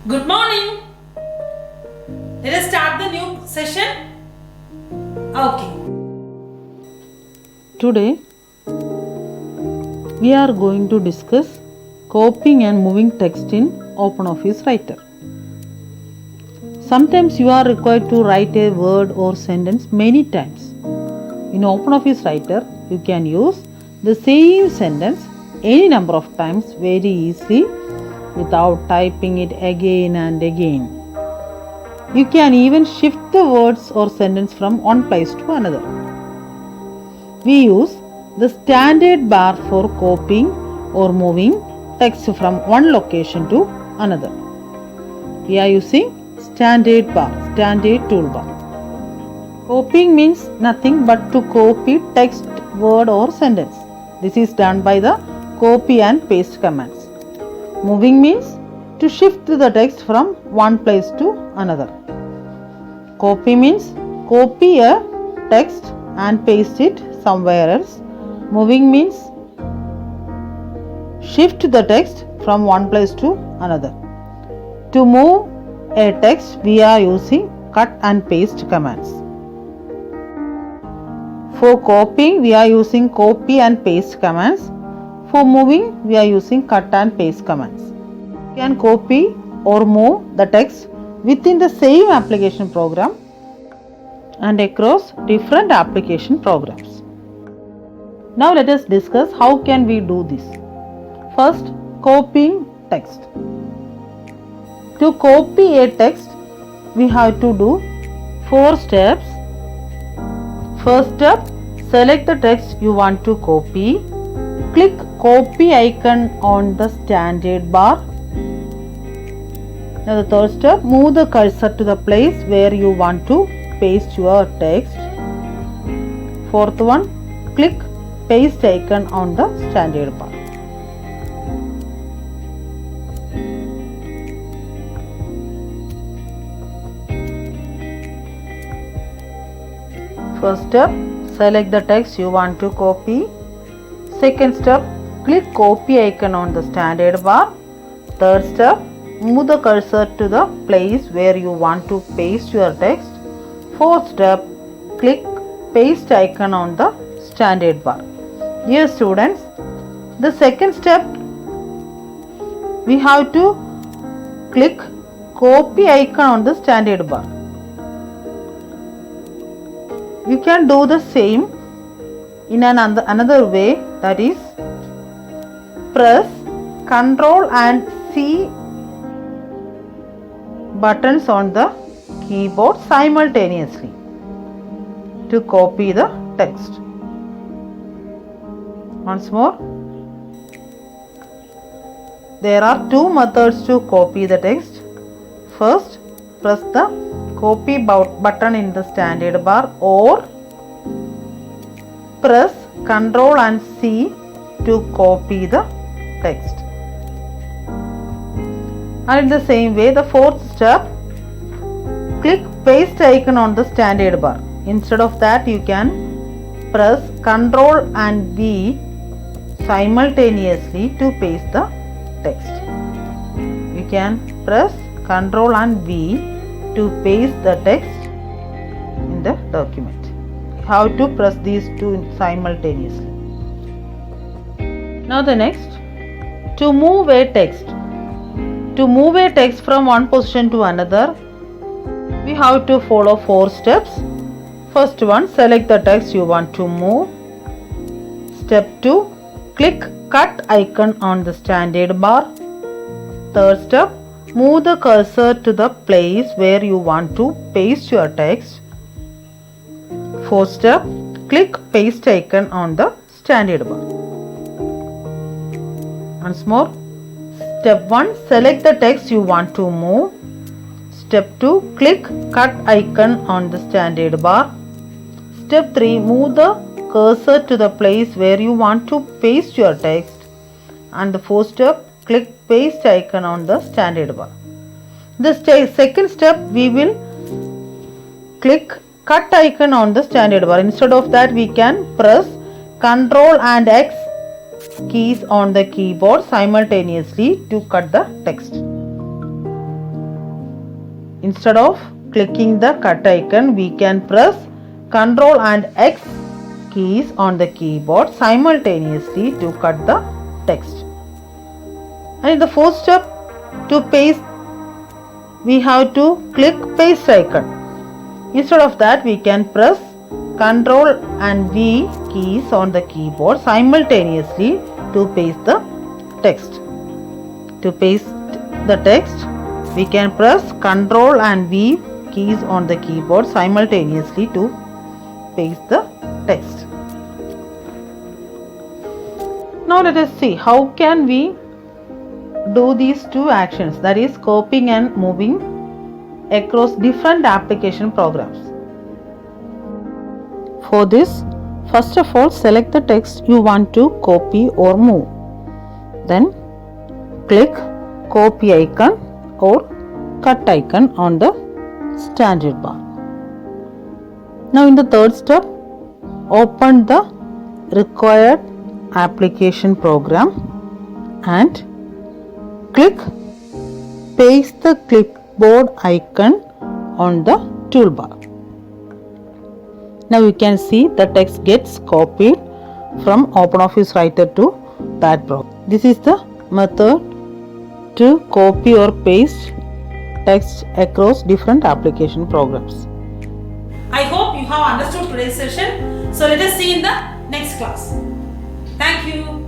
Good morning. Let us start the new session. Okay. Today we are going to discuss copying and moving text in OpenOffice Writer. Sometimes you are required to write a word or sentence many times. In OpenOffice Writer, you can use the same sentence any number of times very easily without typing it again and again. You can even shift the words or sentence from one place to another. We use the standard bar for copying or moving text from one location to another. We are using standard toolbar. Copying means nothing but to copy text, word or sentence. This is done by the copy and paste commands. Moving means to shift the text from one place to another. Copy means copy a text and paste it somewhere else. Moving means shift the text from one place to another. To move a text, we are using cut and paste commands. For copying, we are using copy and paste commands. For moving, we are using cut and paste commands. You can copy or move the text within the same application program and across different application programs. Now let us discuss how can we do this. First, copying text. To copy a text, we have to do 4 steps. First step, select the text you want to copy. Click copy icon on the standard bar. Now the third step, move the cursor to the place where you want to paste your text. Fourth one, click paste icon on the standard bar. First step, select the text you want to copy. Second step, click copy icon on the standard bar. Third step, move the cursor to the place where you want to paste your text. Fourth step, click paste icon on the standard bar. Dear students, the second step, we have to click copy icon on the standard bar. You can do the same in another way, that is, press Ctrl and C buttons on the keyboard simultaneously to copy the text. Once more, there are 2 methods to copy the text. First, press the copy button in the standard bar or press Ctrl and C to copy the text. And in the same way, the fourth step, click paste icon on the standard bar. Instead of that, you can press Ctrl and V simultaneously to paste the text. You can press Ctrl and V to paste the text in the document. How to press these 2 simultaneously. Now the next, to move a text. To move a text from one position to another, we have to follow 4 steps. First one, select the text you want to move. Step 2, click cut icon on the standard bar. Third step, move the cursor to the place where you want to paste your text. Fourth step, click paste icon on the standard bar. Once more, step 1, select the text you want to move. Step 2, click cut icon on the standard bar. Step 3, move the cursor to the place where you want to paste your text. And the fourth step, click paste icon on the standard bar. The second step, we will click cut icon on the standard bar. Instead of that, we can press Ctrl and X keys on the keyboard simultaneously to cut the text. instead of clicking the cut icon, we can press Ctrl and X keys on the keyboard simultaneously to cut the text. And in the fourth step, to paste, we have to click paste icon. Instead of that, we can press Ctrl and V keys on the keyboard simultaneously to paste the text. To paste the text, we can press Ctrl and V keys on the keyboard simultaneously to paste the text. Now let us see how can we do these two actions, that is copying and moving across different application programs. For this, first of all, select the text you want to copy or move. Then click copy icon or cut icon on the standard bar. Now in the third step, open the required application program and click paste the clipboard icon on the toolbar. Now you can see the text gets copied from OpenOffice Writer to that program. This is the method to copy or paste text across different application programs. I hope you have understood today's session. So let us see in the next class. Thank you.